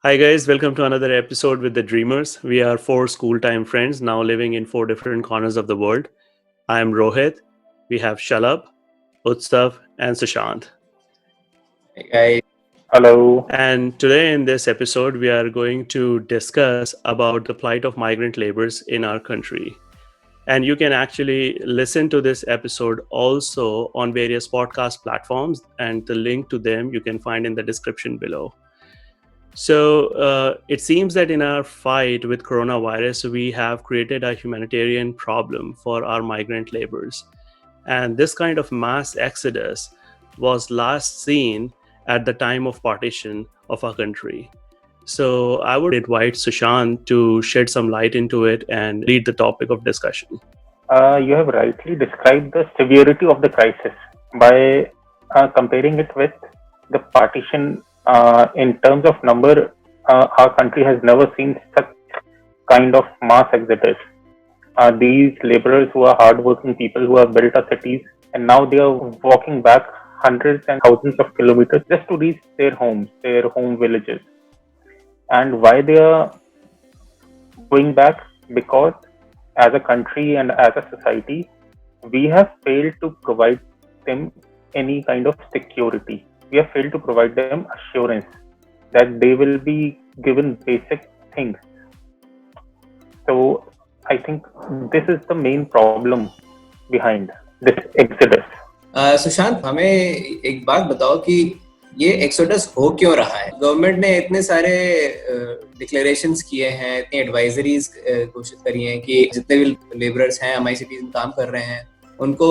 Hi, guys. Welcome to another episode with the Dreamers. We are four school time friends now living in four different corners of the world. I am Rohit. We have Shalab, Utsav, and Sushant. Hey guys, Hello. And today, in this episode, we are going to discuss about the plight of migrant laborers in our country. And you can actually listen to this episode also on various podcast platforms, and the link to them you can find in the description below. So it seems that in our fight with coronavirus, we have created a humanitarian problem for our migrant laborers. And this kind of mass exodus was last seen at the time of partition of our country. So I would invite Sushant to shed some light into it and lead the topic of discussion. You have rightly described the severity of the crisis by comparing it with the partition. In terms of number, our country has never seen such kind of mass exodus. These laborers who are hardworking people who have built our cities, and now they are walking back hundreds and thousands of kilometers just to reach their homes, their home villages. And why they are going back? Because as a country and as a society, we have failed to provide them any kind of security. We have failed to provide them assurance that they will be given basic things. So I think this is the main problem behind this exodus. Sushant हमें एक बात बताओ कि ये exodus हो क्यों रहा है। गवर्नमेंट ने इतने सारे डिक्लेरेशंस किए हैं, इतनी एडवाइजरीज घोषित करी हैं कि जितने भी लेबरर्स हैं हमारी सिटीज में काम कर रहे हैं उनको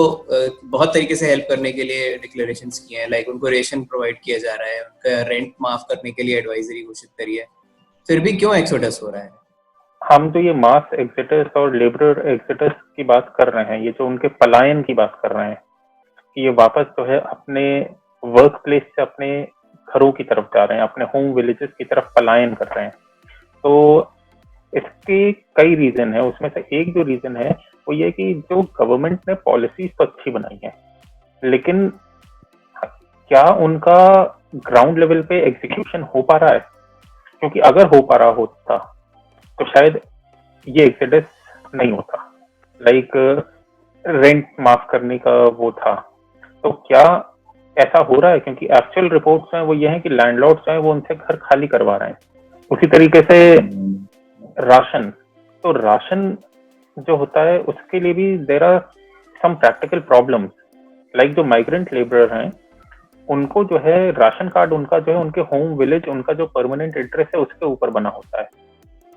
बहुत तरीके से हेल्प करने के लिए डिक्लेरेशंस किए हैं। लाइक उनको रेशन प्रोवाइड किया जा रहा है, उनका रेंट माफ करने के लिए एडवाइजरी घोषित करी है, फिर भी क्यों एक्सोडस हो रहा है? हम जो ये मास एक्सोडस और लेबर एक्सोडस की बात कर रहे हैं, ये जो उनके पलायन की बात कर रहे हैं कि ये वापस जो है अपने वर्क प्लेस से अपने घरों की तरफ जा रहे हैं, अपने होम विलेजेस की तरफ पलायन कर रहे हैं। तो इसके कई रीजन है। उसमें से एक जो रीजन है वो ये कि जो गवर्नमेंट ने पॉलिसीज तो अच्छी बनाई है, लेकिन क्या उनका ग्राउंड लेवल पे एग्जीक्यूशन हो पा रहा है? क्योंकि अगर हो पा रहा होता तो शायद ये एक्सोडस नहीं होता। लाइक रेंट माफ करने का वो था, तो क्या ऐसा हो रहा है? क्योंकि एक्चुअल रिपोर्ट्स हैं वो ये हैं कि लैंडलॉर्ड्स हैं वो उनसे घर खाली करवा रहे हैं। उसी तरीके से राशन, तो राशन जो होता है उसके लिए भी there are some practical problems. Like जो माइग्रेंट लेबरर हैं उनको जो है राशन कार्ड उनका जो है उनके होम विलेज, उनका जो परमानेंट एड्रेस है उसके ऊपर बना होता है।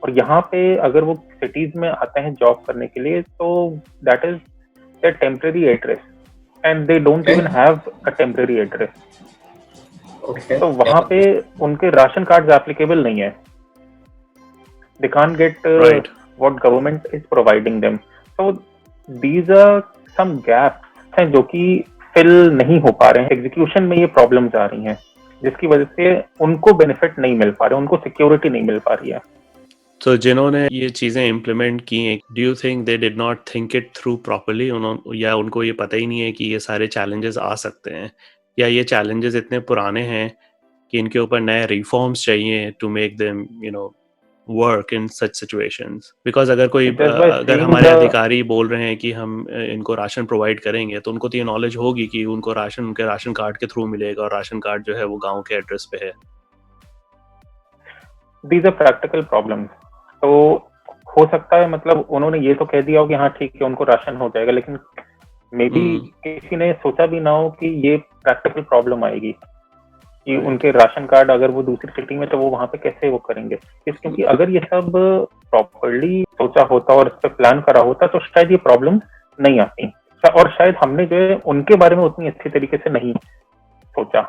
और यहाँ पे अगर वो सिटीज में आते हैं जॉब करने के लिए तो that is their temporary address and they don't even have a temporary address. तो वहाँ पे उनके राशन कार्ड एप्लीकेबल नहीं है। They can't get what government is providing them. So these are some gaps हैं जो कि फिल नहीं हो पा रहे हैं। एग्जीक्यूशन में ये प्रॉब्लम्स आ रही हैं जिसकी वजह से उनको बेनिफिट नहीं मिल पा रहे, उनको सिक्योरिटी नहीं मिल पा रही है। तो जिन्होंने ये चीज़ें इम्प्लीमेंट की हैं, do you think they did not think it through properly? या उनको ये पता ही नहीं है कि ये सारे चैलेंजेस आ सकते हैं, या ये चैलेंजेस इतने पुराने हैं कि इनके ऊपर नए रिफॉर्म्स चाहिए to make them work in such situations? Because अगर हमारे अधिकारी बोल रहे हैं कि हम इनको राशन प्रोवाइड करेंगे तो उनको तो ये नॉलेज होगी कि उनको राशन उनके राशन कार्ड के थ्रू मिलेगा और राशन कार्ड जो है वो गाँव के एड्रेस पे है। These are practical problems. तो हो सकता है मतलब उन्होंने ये तो कह दिया हो कि हाँ ठीक है उनको राशन हो जाएगा, लेकिन मे बी किसी ने सोचा भी ना हो कि ये प्रैक्टिकल प्रॉब्लम आएगी कि उनके राशन कार्ड अगर वो दूसरी सिटी में तो वो वहां पे कैसे वो करेंगे। क्योंकि अगर ये सब प्रॉपर्ली सोचा होता और इस पर प्लान करा होता तो शायद ये प्रॉब्लम नहीं आती, और शायद हमने जो है उनके बारे में उतनी अच्छी तरीके से नहीं सोचा।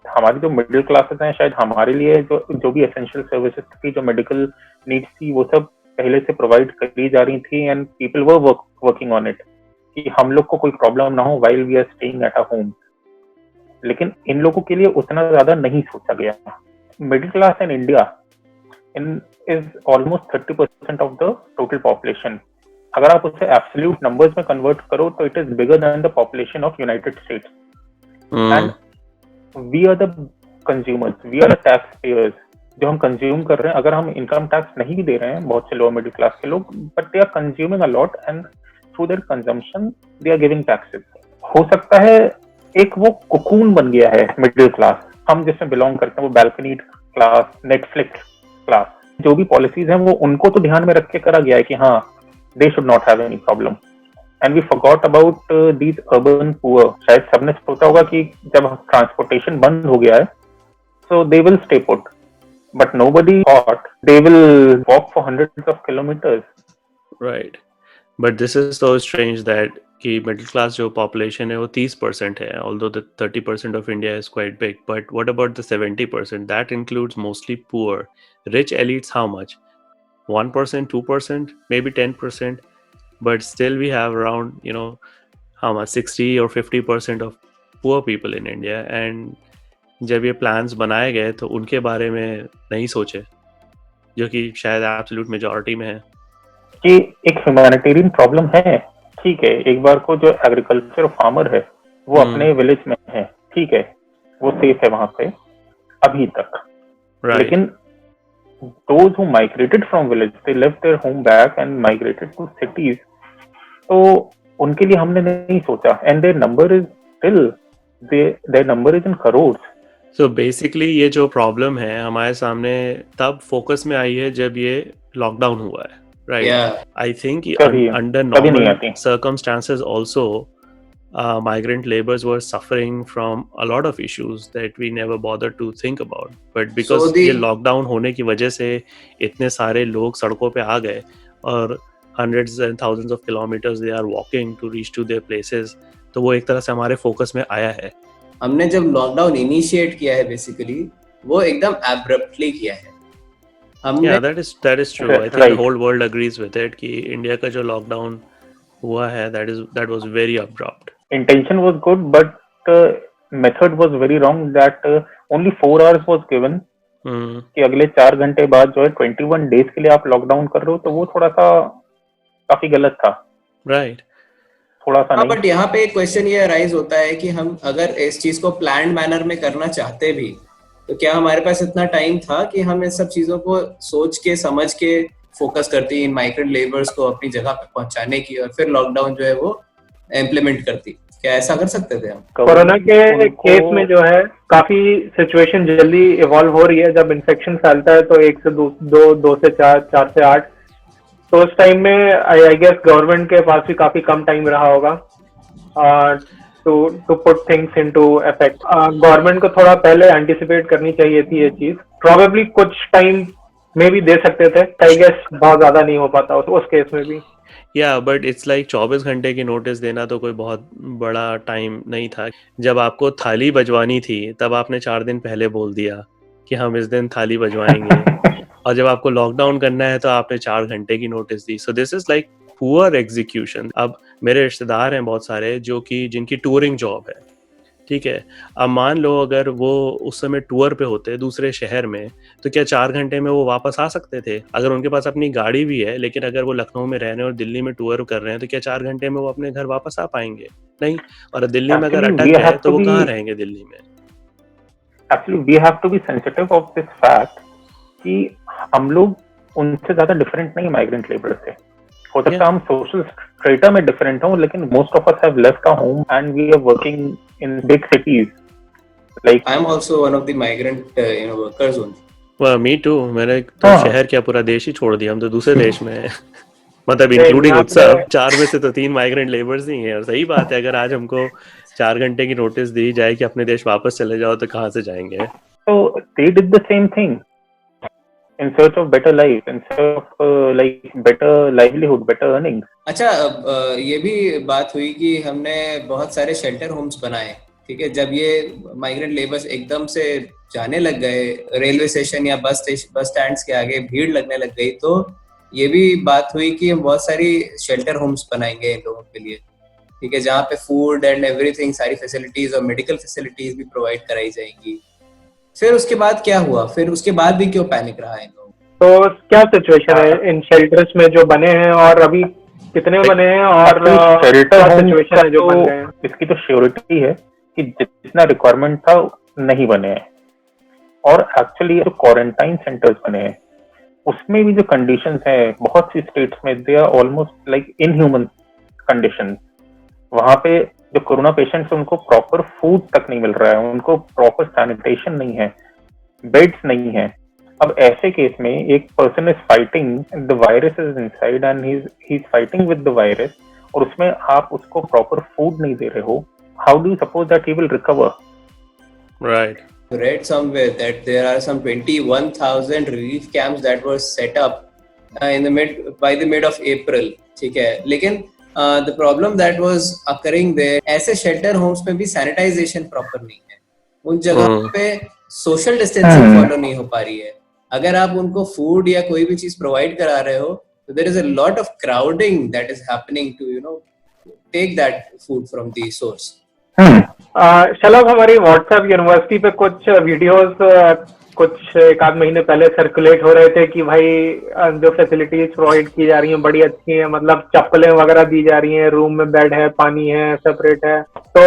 हमारी जो मिडिल क्लासेस हैं शायद हमारे लिए जो भी एसेंशियल सर्विसेज थी, जो मेडिकल नीड्स थी, वो सब पहले से प्रोवाइड करी जा रही थी and people were working on it कि हम लोग को कोई प्रॉब्लम ना हो while we are staying at a home. लेकिन इन लोगों के लिए उतना ज्यादा नहीं सोचा गया। Middle class in India is almost 30% of the total population. अगर आप उसे एब्सोल्यूट नंबर्स में कन्वर्ट करो तो it is bigger than the population of United states. And we are the consumers, we are the taxpayers, जो हम consume कर रहे हैं, अगर हम इनकम टैक्स नहीं भी दे रहे हैं, बहुत से लोअर मिडिल क्लास के लोग, but they are consuming a lot and through their consumption they are giving taxes. हो सकता है एक वो कोकून बन गया है मिडिल क्लास, हम जिसमें बिलोंग करते हैं, वो बैल्कनी क्लास, नेटफ्लिक्स क्लास, जो भी पॉलिसीज हैं वो उनको तो ध्यान में रख के करा गया है कि हाँ they should not have any problem, and we forgot about these urban poor. शायद सबने सोचा होगा कि जब ट्रांसपोर्टेशन बंद हो गया है so they will stay put, but nobody thought they will walk for hundreds of kilometers. Right, but this is so strange that कि middle class जो population है वो 30% है, although the 30% of India is quite big, but what about the 70%? That includes mostly poor. Rich elites, how much? 1%, 2%, maybe 10%, but still we have around, how much, 60 or 50% of poor people in India, and जब ये plans बनाए गए तो उनके बारे में नहीं सोचे, जो कि शायद एब्सोल्यूट मेजॉरिटी में है। कि एक ह्यूमैनिटेरियन प्रॉब्लम है, ठीक है, एक बार को जो एग्रीकल्चर फार्मर है वो अपने विलेज में है, ठीक है, वो सेफ है वहां पे अभी तक, लेकिन those who migrated from village, they left their home back and migrated to cities, तो उनके लिए हमने नहीं सोचा, and their number is still, their number is in crores. So basically ये जो प्रॉब्लम है हमारे सामने तब फोकस में आई है जब ये लॉकडाउन हुआ है, right? I think under normal circumstances also migrant laborers were suffering from a lot of issues that we never bothered to think about, but because ये लॉकडाउन होने की वजह से इतने सारे लोग सड़कों पे आ गए और hundreds and thousands of kilometers they are walking to reach to their places, तो वो एक तरह से हमारे फोकस में आया है। हमने जब लॉकडाउन इनिशिएट किया है बेसिकली वो एकदम एब्रप्टली किया है हमने। Yeah, that is true. I think the whole world agrees with it कि इंडिया का जो लॉकडाउन हुआ है that was very abrupt. Intention was good but method was very wrong, that only 4 hours was given कि अगले 4 घंटे बाद जो है 21 डेज के लिए आप लॉकडाउन कर रहे हो, तो वो थोड़ा सा काफी गलत था, राइट? थोड़ा सा नहीं। बट यहाँ पे एक क्वेश्चन ये राइज होता है कि हम अगर इस चीज को प्लान्ड मैनर में करना चाहते भी तो क्या हमारे पास इतना टाइम था कि हम इन सब चीजों को सोच के समझ के फोकस करती इन माइग्रेंट लेबर्स को अपनी जगह पे पहुंचाने की और फिर लॉकडाउन जो है वो इम्प्लीमेंट करती? क्या ऐसा कर सकते थे हम? कोरोना के केस में जो है काफी सिचुएशन जल्दी इवॉल्व हो रही है। जब इन्फेक्शन फैलता है तो 1 से 2 से 4 से 8, तो उस टाइम में आई गेस गवर्नमेंट के पास भी काफी कम टाइम रहा होगा to put things into effect. Government को थोड़ा पहले एंटिसिपेट करनी चाहिए थी ये चीज, प्रोबेबली कुछ टाइम में भी दे सकते थे, आई गेस बहुत ज्यादा नहीं हो पाता उस केस में भी। या बट इट्स लाइक 24 घंटे की नोटिस देना तो कोई बहुत बड़ा टाइम नहीं था। जब आपको थाली बजवानी थी तब आपने 4 दिन पहले बोल दिया कि हम इस दिन थाली बजवाएंगे और जब आपको लॉकडाउन करना है तो आपने 4 घंटे की notice the. So this is like poor execution. अब मेरे रिश्तेदार हैं बहुत सारे जिनकी टूरिंग जॉब है, ठीक है। अब मान लो अगर वो उस समय टूर पे होते दूसरे शहर में, तो क्या 4 घंटे में वो वापस आ सकते थे? अगर उनके पास अपनी गाड़ी भी है, लेकिन अगर वो लखनऊ में रह रहे हैं और दिल्ली में टूर कर रहे हैं, तो क्या 4 घंटे में वो अपने घर वापस आ पाएंगे? नहीं। और दिल्ली में अगर अटक गए तो वो कहाँ रहेंगे दिल्ली में? Actually, we have to be sensitive of this fact कि हम लोग उनसे ज्यादा डिफरेंट नहीं माइग्रेंट लेबर से। हो सकता है हम सोशल स्ट्रेटा में डिफरेंट हो, लेकिन most of us have left our home and we are working in big cities. Like I am also one of the migrant workers only. well me too। मैंने तो शहर क्या पूरा देश ही छोड़ दिया, हम तो दूसरे देश में हैं। मतलब इंक्लूडिंग उत्सव। 4 में से तो 3 माइग्रेंट लेबर्स ही हैं। और सही बात है, अगर आज हमको 4 घंटे की नोटिस दी जाए कि अपने देश वापस चले जाओ, तो कहाँ से जाएंगे? So they did the same thing in search of better life, in search of like better livelihood, better earnings. अच्छा, ये भी बात हुई कि हमने बहुत सारे शेल्टर होम्स बनाए, ठीक है। जब ये माइग्रेंट लेबर्स एकदम से जाने लग गए, रेलवे स्टेशन या बस स्टैंड्स के आगे भीड़ लगने लग गई, तो ये भी बात हुई कि हम बहुत सारी शेल्टर होम्स बनाएंगे इन लोगों के लिए, ठीक है, जहाँ पे फूड एंड एवरीथिंग, सारी फैसिलिटीज और मेडिकल फैसिलिटीज भी प्रोवाइड कराई जाएंगी। फिर उसके बाद क्या हुआ? फिर उसके बाद भी क्यों पैनिक रहा है? तो क्या सिचुएशन है इन शेल्टर्स में जो बने हैं, और अभी कितने बने हैं, और शेल्टर सिचुएशन है जो बन गए हैं? इसकी तो श्योरिटी है कि जितना रिक्वायरमेंट था नहीं बने हैं, और एक्चुअली जो क्वारंटाइन सेंटर्स बने हैं उसमें भी जो कंडीशंस हैं बहुत सी स्टेट्स में they are almost like inhuman conditions. वहां पे जो कोरोना पेशेंट्स हैं उनको प्रॉपर फूड तक नहीं मिल रहा है, उनको प्रॉपर सैनिटेशन नहीं है, बेड्स नहीं है। अब ऐसे केस में एक person is fighting, the virus is inside and he is fighting with the virus, और उसमें आप उसको प्रॉपर फूड नहीं दे रहे हो, how do you suppose that he will recover? Right. I read somewhere that there are some 21,000 relief camps that were set up by the mid of April. ठीक है, लेकिन the problem that was occurring there, ऐसे shelter homes में भी sanitization proper नहीं है, उन जगहों पे social distancing follow नहीं हो पा रही है। अगर आप उनको food या कोई भी चीज provide करा रहे हो, तो there is a lot of crowding that is happening to take that food from the source. शलभ, हमारी व्हाट्सएप यूनिवर्सिटी पे कुछ वीडियोस कुछ एक आध महीने पहले सर्कुलेट हो रहे थे कि भाई जो फैसिलिटीज प्रोवाइड की जा रही हैं बड़ी अच्छी हैं, मतलब चप्पलें वगैरह दी जा रही हैं, रूम में बेड है, पानी है, सेपरेट है, तो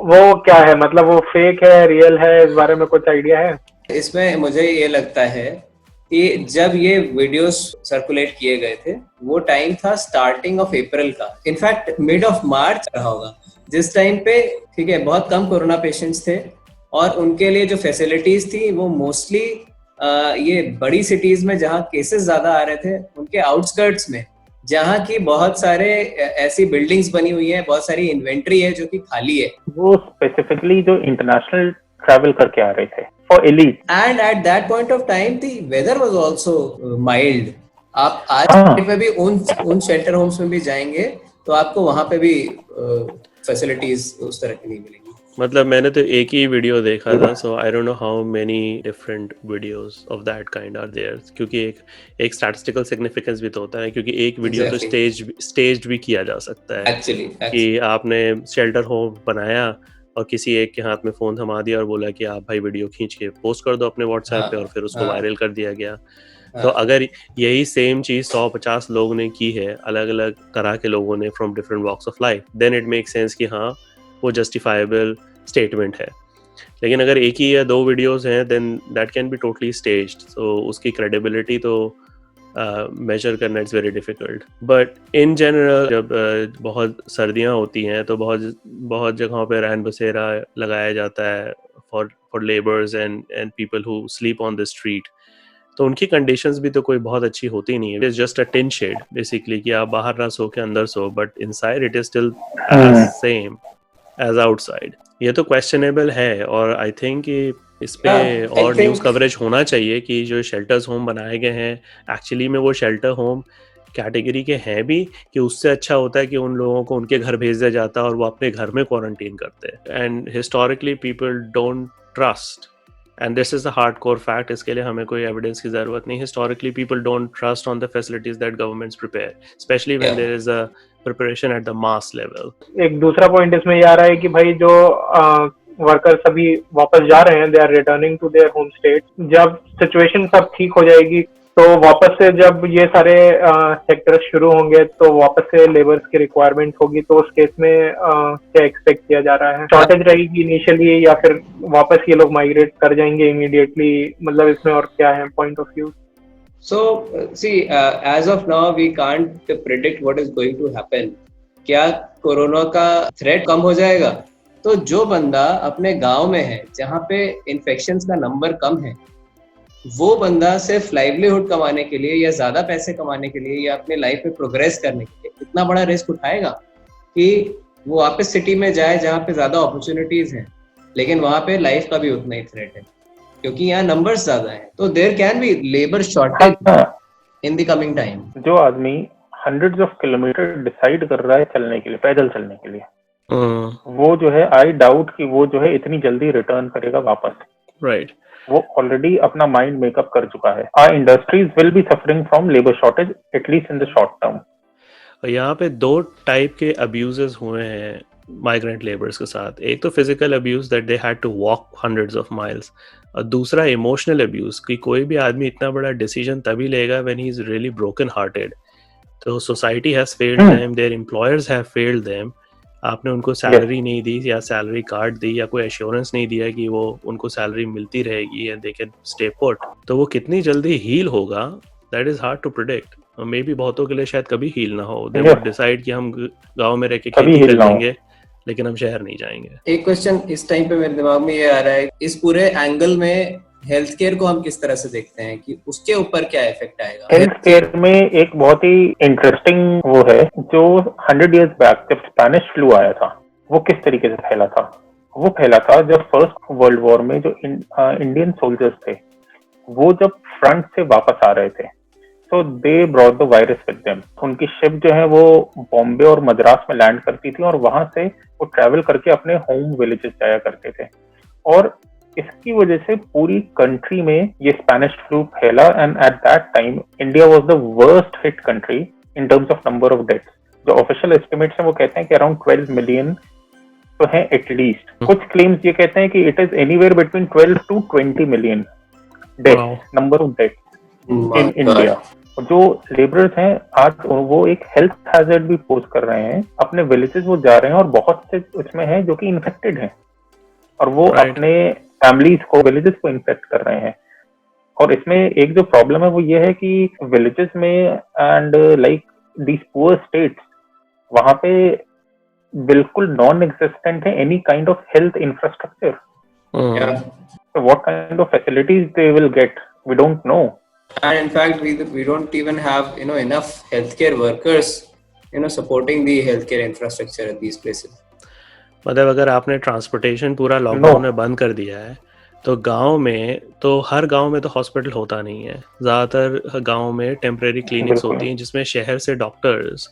वो क्या है, मतलब वो फेक है, रियल है, इस बारे में कुछ आइडिया है? इसमें मुझे ये लगता है कि जब ये वीडियोस सर्कुलेट किए गए थे वो टाइम था स्टार्टिंग ऑफ अप्रैल का, इनफैक्ट मिड ऑफ मार्च रहा होगा, जिस टाइम पे ठीक है बहुत कम कोरोना पेशेंट्स थे और उनके लिए जो फैसिलिटीज थी वो मोस्टली ये बड़ी सिटीज में जहाँ केसेस ज्यादा आ रहे थे उनके आउटस्कर्ट्स में, जहाँ की बहुत सारे ऐसी बिल्डिंग्स बनी हुई है, बहुत सारी इन्वेंट्री है जो कि खाली है। वो स्पेसिफिकली जो इंटरनेशनल ट्रैवल करके आ रहे थे for elite, and at that point of time the weather was also mild. आप आज पे भी उन शेल्टर होम्स में भी जाएंगे तो आपको वहां पे भी फैसिलिटीज उस तरह की नहीं मिलेंगी। मतलब मैंने तो एक ही वीडियो देखा था, so I don't know how many different videos of that kind are there, क्योंकि एक स्टैटिस्टिकल सिग्निफिकेंस भी तो होता है, क्योंकि एक वीडियो तो स्टेज्ड भी किया जा सकता है एक्चुअली कि आपने शेल्टर होम बनाया और किसी एक के हाथ में फोन थमा दिया और बोला कि आप भाई वीडियो खींच के पोस्ट कर दो अपने व्हाट्सएप पे, और फिर उसको वायरल कर दिया गया। तो अगर यही सेम चीज 150 लोगों ने की है, अलग अलग तरह के लोगों ने from different walks of life, then it make sense कि हाँ वो जस्टिफाइबल स्टेटमेंट है। लेकिन अगर एक ही या दो वीडियोस हैं then that can be totally staged, तो उसकी क्रेडिबिलिटी तो मेजर करना it's very difficult. But in general जब बहुत सर्दियां होती हैं तो बहुत जगहों पे रैन बसेरा लगाया जाता है for labours and people who sleep on the street, तो उनकी कंडीशंस भी तो कोई बहुत अच्छी होती नहीं है। It is just a tin shed basically कि आप बाहर ना सो के अंदर सो, but inside it is still same as outside. ये तो क्वेश्चनेबल है और आई थिंक कि इस पे और न्यूज़ कवरेज होना चाहिए कि जो शेल्टर्स होम बनाए गए हैं एक्चुअली में वो शेल्टर होम कैटेगरी के हैं भी, कि उससे अच्छा होता है कि उन लोगों को उनके घर भेज दिया जाता है और वो अपने घर में क्वारंटीन करते हैं। And historically people don't trust, and this is a hardcore fact, इसके लिए हमें कोई एविडेंस की जरूरत नहीं। Historically people don't trust on the facilities that governments prepare, specially when there is a preparation at the mass level. एक दूसरा point इसमें ये आ रहा है कि भाई जो वर्कर्स अभी वापस जा रहे हैं, they are returning to their home state, जब सिचुएशन सब ठीक हो जाएगी तो वापस से जब ये सारे सेक्टर्स शुरू होंगे तो वापस से लेबर्स की रिक्वायरमेंट होगी, तो उस केस में क्या एक्सपेक्ट किया जा रहा है? शॉर्टेज रहेगी इनिशियली या फिर वापस ये लोग माइग्रेट कर जाएंगे इमीडिएटली, मतलब इसमें और क्या है point of view? So, see, as of now, we can't predict what is going to happen. क्या कोरोना का थ्रेट कम हो जाएगा? तो जो बंदा अपने गांव में है जहाँ पे इन्फेक्शंस का नंबर कम है, वो बंदा सिर्फ लाइवलीहुड कमाने के लिए या ज्यादा पैसे कमाने के लिए या अपने लाइफ में प्रोग्रेस करने के लिए इतना बड़ा रिस्क उठाएगा कि वो वापस सिटी में जाए जहाँ पे ज्यादा अपॉर्चुनिटीज हैं, लेकिन वहाँ पे लाइफ का भी उतना ही थ्रेट है क्योंकि यहाँ नंबर्स ज्यादा हैं। तो there can be labour shortage in the coming time. जो आदमी हंड्रेड्स ऑफ किलोमीटर डिसाइड कर रहा है चलने के लिए, पैदल चलने के लिए, वो जो है आई डाउट कि वो जो है इतनी जल्दी रिटर्न करेगा वापस। राइट, वो ऑलरेडी अपना माइंड मेकअप कर चुका है। Our industries will be suffering from labour shortage at least in the short term. यहाँ पे दो टाइप के अब्यूजेस हुए हैं माइग्रेंट लेबर्स के साथ। एक तो physical abuse that they had to walk hundreds of miles, और दूसरा इमोशनल अब्यूज कि कोई भी आदमी इतना बड़ा डिसीजन तभी लेगा when he is really broken hearted. तो society has failed them, their employers have failed them, आपने उनको सैलरी नहीं दी या सैलरी कार्ड दी या कोई एश्योरेंस नहीं दिया कि वो उनको सैलरी मिलती रहेगी and they can stay put, तो वो कितनी जल्दी हील होगा, that is hard to predict. Maybe बहुतों के लिए शायद कभी हील ना हो, दे वुड डिसाइड कि हम गांव में रह के खेती कर लेंगे लेकिन हम शहर नहीं जाएंगे। एक क्वेश्चन इस टाइम पे मेरे दिमाग में ये आ रहा है, इस पूरे एंगल में हेल्थ केयर को हम किस तरह से देखते हैं कि उसके ऊपर क्या इफेक्ट आएगा? हेल्थ केयर में एक बहुत ही इंटरेस्टिंग वो है, जो 100 years बैक जब स्पेनिश फ्लू आया था वो किस तरीके से फैला था। वो फैला था जब फर्स्ट वर्ल्ड वॉर में जो इंडियन सोल्जर्स थे वो जब फ्रंट से वापस आ रहे थे, तो they brought the virus with them. उनकी शिप जो है वो बॉम्बे और मद्रास में लैंड करती थी और वहां से वो ट्रैवल करके अपने होम विलेजेस जाया करते थे, और इसकी वजह से पूरी कंट्री में ये स्पेनिश फ्लू फैला। And at that time India was the worst hit country in terms of number of deaths. जो ऑफिशियल एस्टिमेट्स हैं वो कहते हैं कि अराउंड 12 मिलियन तो है एटलीस्ट। कुछ क्लेम्स ये कहते हैं कि it is anywhere between 12 to 20 million death, number of death in India. जो लेबरर्स हैं आज वो एक हेल्थ हैजर्ड भी पोज कर रहे हैं, अपने विलेजेस वो जा रहे हैं और बहुत से उसमें हैं जो कि इन्फेक्टेड हैं और वो अपने फैमिलीज को, विलेजेस को इन्फेक्ट कर रहे हैं। और इसमें एक जो प्रॉब्लम है वो ये है कि विलेजेस में and like these poor states, वहां पे बिल्कुल नॉन एग्जिस्टेंट है any kind of health infrastructure. So what kind of facilities they will get, we don't know. And in fact, we don't even have enough healthcare workers supporting the healthcare infrastructure at these places. मतलब अगर आपने transportation पूरा lockdown में बंद कर दिया है तो गांव में, तो हर गांव में तो हॉस्पिटल होता नहीं है, ज़्यादातर गांव में टेम्परेरी क्लिनिक्स होती हैं जिसमें शहर से डॉक्टर्स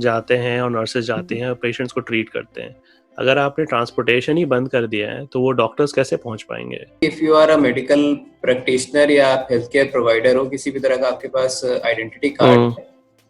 जाते हैं और नर्सेज जाती हैं और पेशेंट्स को ट्रीट करते हैं। अगर आपने ट्रांसपोर्टेशन ही बंद कर दिया है तो वो डॉक्टर्स कैसे पहुंच पाएंगे? If you are a medical practitioner या आप हेल्थ केयर प्रोवाइडर हो, किसी भी तरह का आपके पास आइडेंटिटी कार्ड है,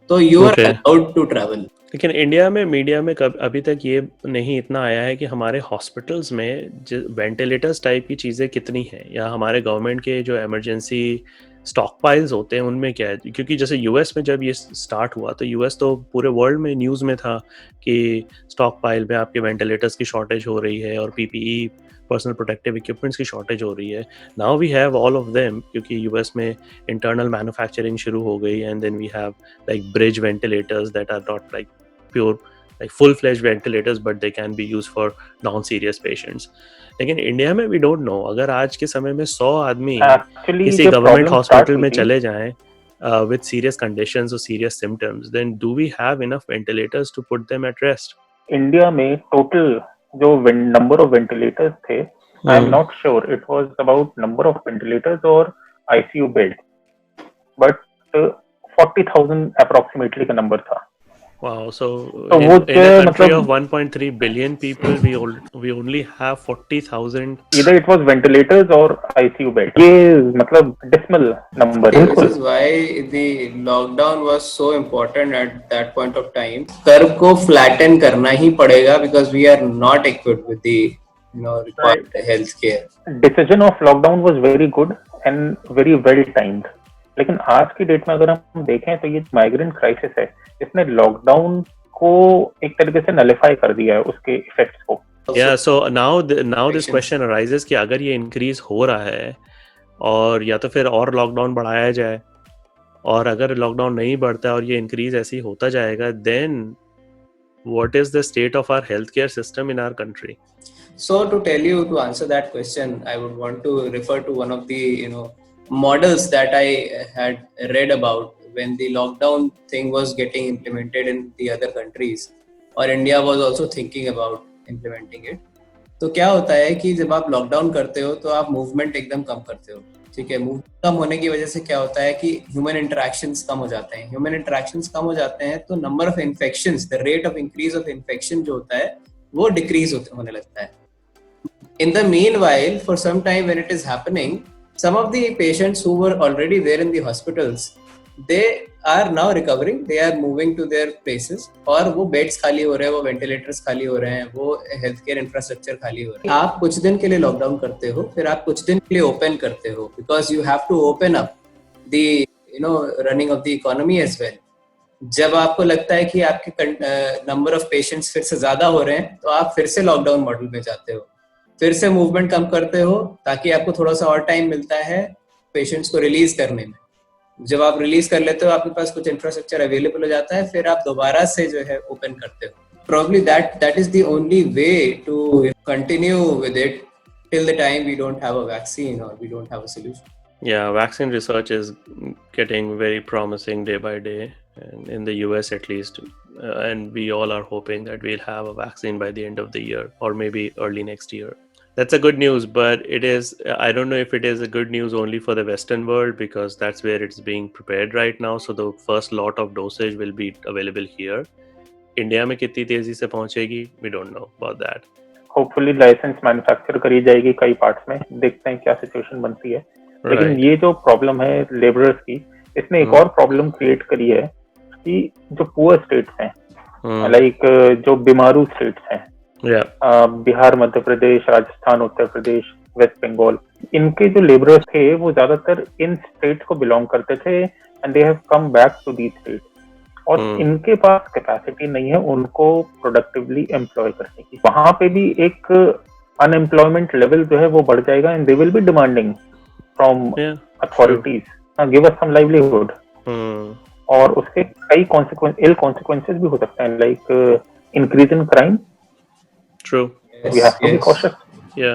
तो you are allowed to travel. लेकिन इंडिया में मीडिया में अभी तक ये नहीं इतना आया है कि हमारे हॉस्पिटल्स में वेंटिलेटर्स टाइप की चीज़ें कितनी हैं, या हमारे गवर्नमेंट के जो इमरजेंसी स्टॉक पाइल्स होते हैं उनमें क्या है। क्योंकि जैसे यूएस में जब ये स्टार्ट हुआ तो यूएस तो पूरे वर्ल्ड में न्यूज़ में था कि स्टॉक पाइल में आपके वेंटिलेटर्स की शॉर्टेज हो रही है और पीपीई पर्सनल प्रोटेक्टिव इक्विपमेंट्स की शॉर्टेज हो रही है। Now we have all of them, क्योंकि यूएस में इंटरनल मैन्युफैक्चरिंग शुरू हो गई, and then we have like bridge ventilators that are not like pure like full-fledged ventilators, but they can be used for non-serious patients. लेकिन India में we don't know, अगर आज के समय में 100 आदमी किसी गवर्नमेंट हॉस्पिटल में चले जाएं with serious conditions or serious symptoms, then do we have enough ventilators to put them at rest? India में टोटल जो नंबर ऑफ वेंटिलेटर्स थे, I am not sure it was about number of ventilators और ICU bed, but 40,000 approximately का number था। Wow, so in a country of 1.3 billion people, we only have 40,000. Either it was ventilators or ICU bed. ये मतलब decimal number. This is why the lockdown was so important at that point of time. Curve को flatten करना ही पड़ेगा because we are not equipped with the required health care. Decision of lockdown was very good and very well timed. लेकिन आज की date में अगर हम देखें तो ये माइग्रेंट क्राइसिस है, इसने लॉकडाउन को एक तरीके से नलिफाई कर दिया है, उसके इफेक्ट्स को। Yeah, so now this question arises कि अगर ये इंक्रीज हो रहा है और या तो फिर और लॉकडाउन बढ़ाया जाए, और अगर लॉकडाउन नहीं बढ़ता और ये इंक्रीज ऐसे ही होता जाएगा, then what is the state of our healthcare system in our country? So to tell you, to answer that question, I would want to refer to one of the models that I had read about when the lockdown thing was getting implemented in the other countries, और India was also thinking about implementing it. तो क्या होता है कि जब आप lockdown करते हो तो आप मूवमेंट एकदम कम करते हो, ठीक है। मूवमेंट कम होने की वजह से क्या होता है कि ह्यूमन इंटरेक्शंस कम हो जाते हैं। ह्यूमन इंटरेक्शंस कम हो जाते हैं तो number of infections, the rate of increase of infection जो होता है वो डिक्रीज होने लगता है। In the meanwhile, for some time when it is happening, some of the patients who were already there in the hospitals, they are now recovering, they are moving to their places, और वो beds खाली हो रहे हैं, वो ventilators खाली हो रहे हैं, वो हेल्थ केयर इंफ्रास्ट्रक्चर खाली हो रहा है। आप कुछ दिन के लिए लॉकडाउन करते हो, फिर आप कुछ दिन के लिए ओपन करते हो, because you have to open up the running of the economy as well. जब आपको लगता है कि आपके नंबर ऑफ पेशेंट्स फिर से ज्यादा हो रहे हैं तो आप फिर से लॉकडाउन मॉडल में जाते हो, फिर से मूवमेंट कम करते हो ताकि आपको थोड़ा सा और टाइम मिलता है पेशेंट्स को रिलीज करने में। जब आप रिलीज कर लेते हो, आपके पास कुछ इंफ्रास्ट्रक्चर अवेलेबल हो जाता है, फिर आप दोबारा से जो है ओपन करते हो। Probably that is the only way to continue with it till the time we don't have a vaccine or we don't have a solution. Yeah, vaccine research is getting very promising day by day, and in the US at least. And we all are hoping that we'll have a vaccine by the end of the year or maybe early next year. That's a good news, but it is, I don't know if it is a good news only for the Western world because that's where it's being prepared right now. So the first lot of dosage will be available here. India में कितनी तेजी से पहुंचेगी, we don't know about that. Hopefully licence manufacture करी जाएगी कई parts में, देखते हैं क्या सिचुएशन बनती है। लेकिन ये जो प्रॉब्लम है लेबरर्स की, इसने एक और प्रॉब्लम क्रिएट करी है कि जो पुअर स्टेट्स हैं, लाइक जो बीमारू स्टेट्स हैं, बिहार, मध्य प्रदेश, राजस्थान, उत्तर प्रदेश, वेस्ट बंगाल, इनके जो लेबरर्स थे वो ज्यादातर इन स्टेट्स को बिलोंग करते थे and they have come back to these states, और इनके पास कैपेसिटी नहीं है उनको प्रोडक्टिवली एम्प्लॉय करने की। वहां पे भी एक अनएम्प्लॉयमेंट लेवल जो है वो बढ़ जाएगा and they will be demanding from authorities, give us some livelihood, और उसके कई इल कॉन्सिक्वेंसेस भी हो सकते हैं, like increase in crime. True, we have to be cautious. या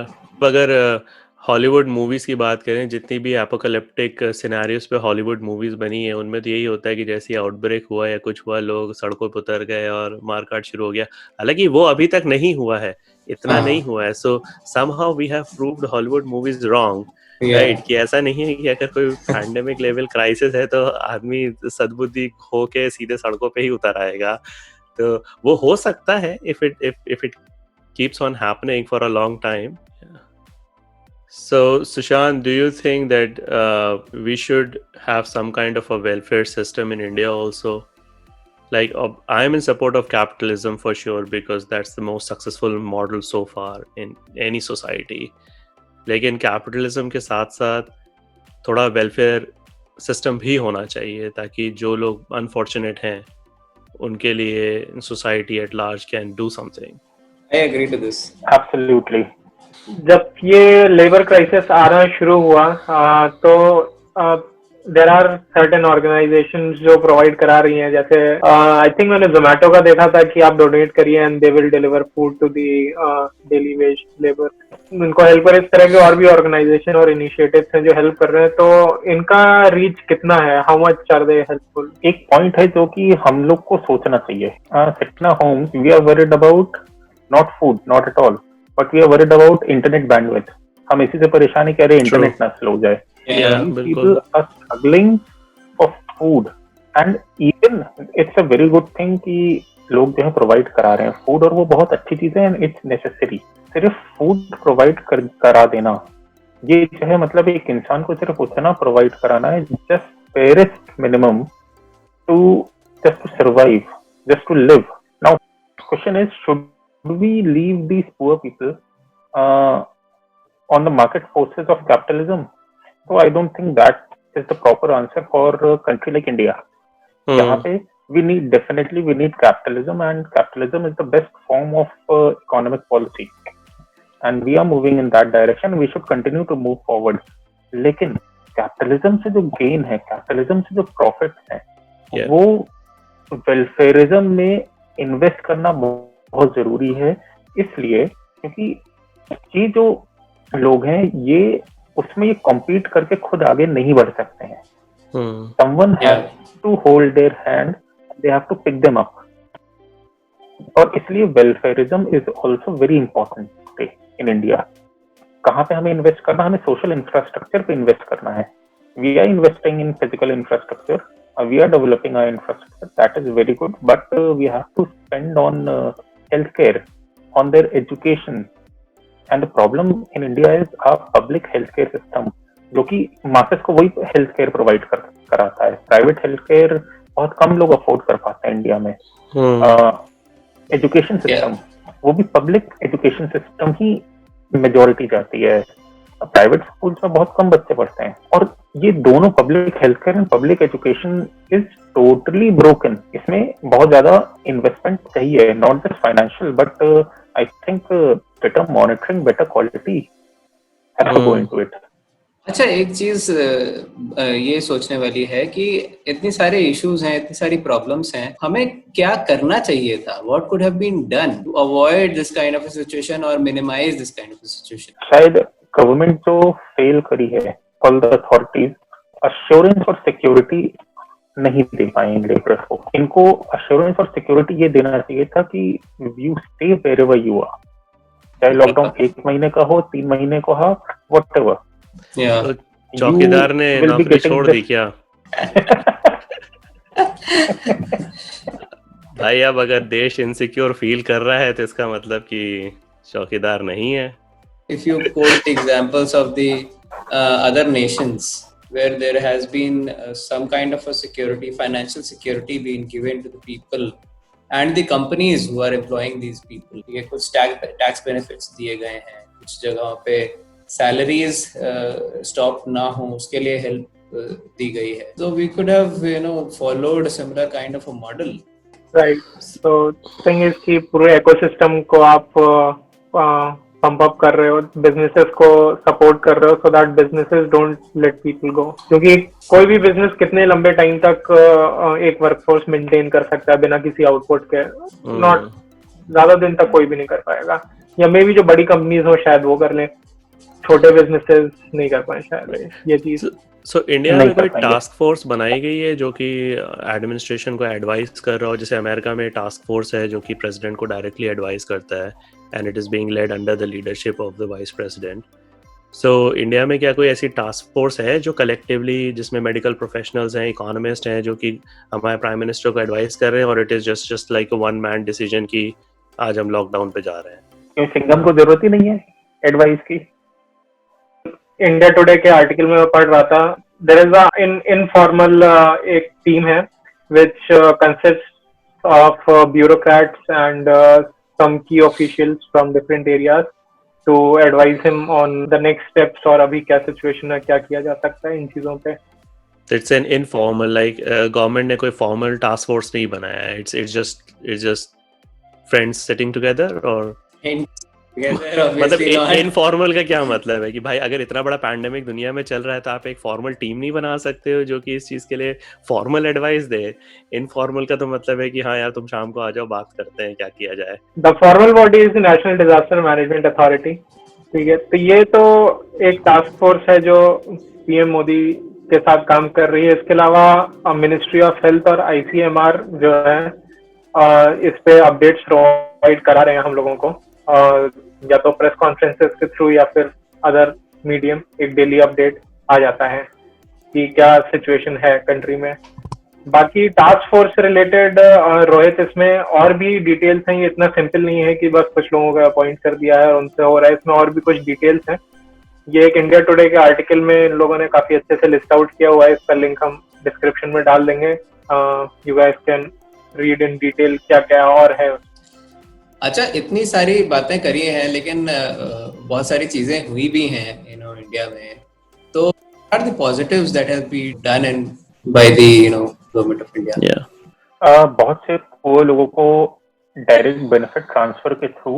अगर हॉलीवुड मूवीज की बात करें, जितनी भी एपोकलिप्टिक सिनेरियोस पे हॉलीवुड मूवीज बनी है उनमें तो यही होता है कि जैसे आउटब्रेक हुआ या कुछ हुआ, लोग सड़कों पर उतर गए और मारकाट शुरू हो गया। हालांकि वो अभी तक नहीं हुआ है, इतना नहीं हुआ है। So somehow we have proved Hollywood movies wrong, right? कि ऐसा नहीं है कि अगर कोई पैंडेमिक लेवल क्राइसिस है तो आदमी सद्बुद्धि हो के सीधे सड़कों पे ही उतर आएगा। तो वो हो सकता है if it keeps on happening for a long time. So, Sushant, do you think that we should have some kind of a welfare system in India also? Like, I am in support of capitalism for sure because that's the most successful model so far in any society. लेकिन capitalism के साथ साथ थोड़ा welfare system भी होना चाहिए ताकि जो लोग unfortunate हैं उनके लिए society at large can do something. I agree to this. Absolutely. जब ये लेबर क्राइसिस आना शुरू हुआ तो देयर आर सर्टेन ऑर्गेनाइजेशंस जो प्रोवाइड करा रही हैं, जैसे आई थिंक मैंने जोमेटो का देखा था कि आप डोनेट करिए and they will deliver food to the daily wage labour. इनको हेल्प कर, इस तरह के और भी ऑर्गेनाइजेशन और इनिशिएटिव्स हैं जो हेल्प कर रहे हैं। तो इनका रीच कितना है, how much are they helpful? एक पॉइंट है जो कि हम लोग को सोचना चाहिए। Sitting homes, we are worried about not food, not at all, but we are worried about internet bandwidth. हम इसी से परेशान है कि अरे इंटरनेट ना स्लो हो जाए। People are struggling for food and even it's a very good thing कि लोग जो है प्रोवाइड करा रहे हैं फूड, और वो बहुत अच्छी चीज है एंड इट्स नेसेसरी। सिर्फ फूड प्रोवाइड करा देना ये जो है, मतलब एक इंसान को सिर्फ उतना प्रोवाइड कराना है just barest minimum to just to survive, just to live. Now question is, should we leave these poor people on the market forces of capitalism? So I don't think that is the proper answer for a country like India. यहाँ पे we need capitalism, and capitalism is the best form of economic policy, and we are moving in that direction. We should continue to move forward. लेकिन capitalism से जो gain है, capitalism से जो profits है, वो welfareism में invest करना बहुत जरूरी है। इसलिए क्योंकि ये जो लोग हैं ये उसमें ये कॉम्पीट करके खुद आगे नहीं बढ़ सकते हैं। Someone has to hold their hand, they have to pick them up. और इसलिए welfarism is also very important in India. कहाँ पे हमें इन्वेस्ट करना? हमें सोशल इंफ्रास्ट्रक्चर पे इन्वेस्ट करना है। We are investing in physical infrastructure, we are developing our infrastructure, that is very good, but we have to spend on health care, on their education. And the problem in India is a public health care system, जो कि masses को वही health care provide कराता है। Private health care बहुत कम लोग afford कर पाते हैं इंडिया में। एजुकेशन सिस्टम, वो भी पब्लिक एजुकेशन सिस्टम ही मेजॉरिटी जाती है। प्राइवेट स्कूल्स में बहुत कम बच्चे पढ़ते हैं, और ये दोनों public health care and public education is totally broken. इसमें बहुत ज्यादा इन्वेस्टमेंट चाहिए, not just financial but I think better monitoring, better quality has to go into it. अच्छा, एक चीज ये सोचने वाली है कि इतनी सारे इश्यूज हैं, इतनी सारी प्रॉब्लम्स हैं, हमें क्या करना चाहिए था? What could have been done to avoid this kind of a situation और minimise this kind of a situation? शायद गवर्नमेंट जो फेल करी है, ऑल द अथॉरिटीज अश्योरेंस और सिक्योरिटी नहीं दे पाए इन लेबरर्स को। इनको अश्योरेंस और सिक्योरिटी ये देना चाहिए था कि you stay wherever you are, चाहे लॉकडाउन 1 महीने का हो, 3 महीने का हो, व्हाटएवर। तो चौकीदार ने नौकरी छोड़ दी क्या? भाई अब अगर देश इनसिक्योर फील कर रहा है तो इसका मतलब कि चौकीदार नहीं है। If you quote examples of the other nations where there has been some kind of a security, financial security being given to the people and the companies who are employing these people, ये कुछ tax benefits दिए गए हैं, कुछ जगहों पे salaries stop ना हो उसके लिए help दी गई है। So we could have followed a similar kind of a model. Right. So thing is कि पूरे ecosystem को आप पंप अप कर रहे हो, बिजनेसेस को सपोर्ट कर रहे हो, so that businesses don't let people go. क्योंकि कोई भी बिजनेस कितने लंबे टाइम तक एक वर्कफोर्स मेंटेन कर सकता है बिना किसी आउटपुट के? नॉट ज्यादा दिन तक कोई भी नहीं कर पाएगा। या मे भी जो बड़ी कंपनीज हो शायद वो कर ले, छोटे बिजनेसेस नहीं कर पाए शायद ये चीज। सो इंडिया में कोई टास्क फोर्स बनाई गई है जो कि एडमिनिस्ट्रेशन को एडवाइस कर रहा हो? जैसे अमेरिका में टास्क फोर्स है जो कि प्रेसिडेंट को डायरेक्टली एडवाइस करता है and it is being led under the leadership of the vice president. So India में क्या कोई ऐसी टास्क फोर्स है जो कलेक्टिवली, जिसमें मेडिकल प्रोफेशनल्स हैं, इकोनॉमिस्ट हैं, जो कि हमारे प्राइम मिनिस्टर को एडवाइस कर रहे हैं, और it is just like a one man decision कि आज हम लॉकडाउन पे जा रहे हैं? क्यों सिंघम को जरूरत ही नहीं है एडवाइस की? इंडिया टुडे के आर्टिकल में मैं पढ़ रहा था, देयर इज अ इनफॉर्मल एक टीम है which consists of bureaucrats and some key officials from different areas to advise him on the next steps और अभी क्या सिचुएशन है, क्या किया जा सकता है इन चीजों पे। It's an informal, like government ने कोई फॉर्मल टास्क फोर्स नहीं बनाया है, it's just friends sitting together. और मतलब इनफॉर्मल का क्या मतलब है कि भाई अगर इतना बड़ा पैंडेमिक दुनिया में चल रहा है तो आप एक फॉर्मल टीम नहीं बना सकते हो जो कि इस चीज के लिए फॉर्मल एडवाइस दे? इनफॉर्मल का तो मतलब है कि हाँ यार तुम शाम को आ जाओ, बात करते हैं क्या किया जाए। The formal body is the national disaster management authority. ठीक है, तो ये तो एक टास्क फोर्स है जो पीएम मोदी के साथ काम कर रही है। इसके अलावा मिनिस्ट्री ऑफ हेल्थ और आईसीएमआर जो है इस पे अपडेट्स प्रोवाइड करा रहे हैं हम लोगों को, या तो प्रेस कॉन्फ्रेंसेस के थ्रू या फिर अदर मीडियम। एक डेली अपडेट आ जाता है कि क्या सिचुएशन है कंट्री में। बाकी टास्क फोर्स से रिलेटेड रोहित, इसमें और भी डिटेल्स हैं, ये इतना सिंपल नहीं है कि बस कुछ लोगों को अपॉइंट कर दिया है और उनसे हो रहा है। इसमें और भी कुछ डिटेल्स हैं। ये एक इंडिया टुडे के आर्टिकल में इन लोगों ने काफी अच्छे से लिस्ट आउट किया हुआ है, इसका लिंक हम डिस्क्रिप्शन में डाल देंगे। You guys can read in detail क्या क्या और है। अच्छा, इतनी सारी बातें करी हैं लेकिन बहुत सारी चीजें हुई भी हैं इंडिया में, तो what are the positives that have been done by the government of India? बहुत से वो लोगों को डायरेक्ट बेनिफिट ट्रांसफर के थ्रू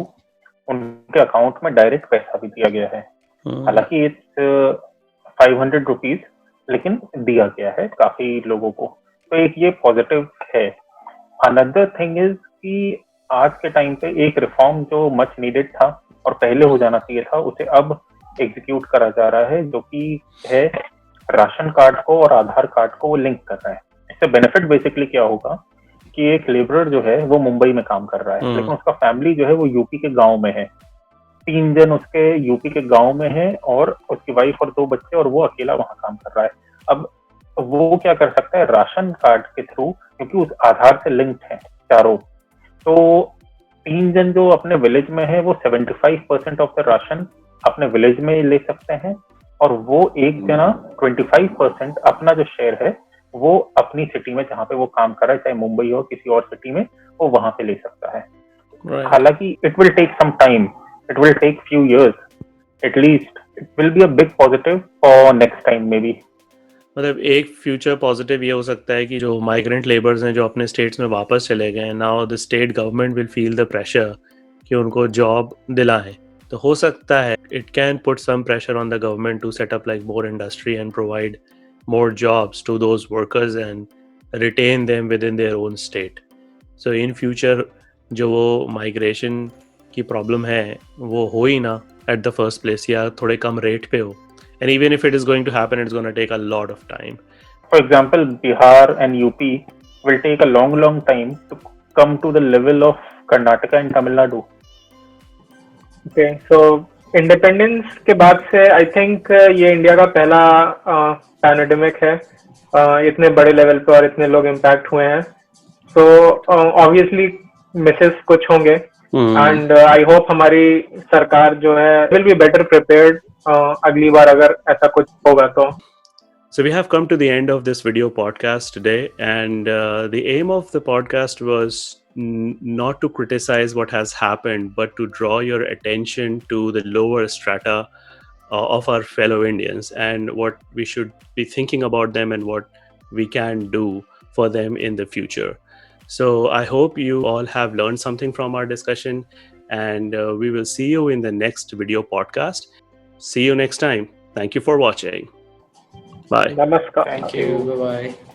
उनके अकाउंट में डायरेक्ट पैसा भी दिया गया है। हालांकि इट्स 500 रुपीज, लेकिन दिया गया है काफी लोगों को, तो एक ये पॉजिटिव है। अनदर थिंग इज कि आज के टाइम पे एक रिफॉर्म जो मच नीडेड था और पहले हो जाना चाहिए था, उसे अब एग्जीक्यूट करा जा रहा है, जो कि है राशन कार्ड को और आधार कार्ड को वो लिंक कर रहा है। इससे बेनिफिट बेसिकली क्या होगा कि एक लेबरर जो है वो मुंबई में काम कर रहा है, लेकिन उसका फैमिली जो है वो यूपी के गांव में है। 3 जन उसके यूपी के गांव में है और उसकी वाइफ और 2 बच्चे, और वो अकेला वहां काम कर रहा है। अब वो क्या कर सकता है राशन कार्ड के थ्रू, क्योंकि उस आधार से लिंक्ड है चारों, तो 3 जन जो अपने विलेज में है वो 75% ऑफ द राशन अपने विलेज में ले सकते हैं, और वो एक जना 25% अपना जो शेयर है वो अपनी सिटी में जहाँ पे वो काम कर रहा है, चाहे मुंबई हो किसी और सिटी में, वो वहां पे ले सकता है। हालांकि it will take some time, it will take few years at least it will be a big positive for next time maybe. मतलब एक फ्यूचर पॉजिटिव ये हो सकता है कि जो माइग्रेंट लेबर्स हैं जो अपने स्टेट्स में वापस चले गए, now the state government will feel the pressure कि उनको जॉब दिलाएं. तो हो सकता है it can put some pressure on the government to set up like more industry and provide more jobs to those workers and retain them within their own state. So in future जो वो migration की problem है वो हो ही ना at the first place, या थोड़े कम rate पे हो. And even if it is going to happen, it's going to take a lot of time. For example, Bihar and UP will take a long time to come to the level of Karnataka and Tamil Nadu. Okay, so independence के बाद से I think ये India का पहला pandemic है इतने बड़े level पे और इतने लोग इम्पैक्ट हुए हैं. सो ऑब्वियसली मिसेस कुछ होंगे एंड आई होप हमारी सरकार जो है विल बी बेटर प्रिपेयर्ड अगली बार अगर ऐसा कुछ होगा तो. So we have come to the end of this video podcast today, and the aim of the podcast was not to criticize what has happened, but to draw your attention to the lower strata of our fellow Indians and what we should be thinking about them and what we can do for them in the future. So I hope you all have learned something from our discussion, and we will see you in the next video podcast. See you next time. Thank you for watching. Bye. नमस्कार. Thank you. Bye bye.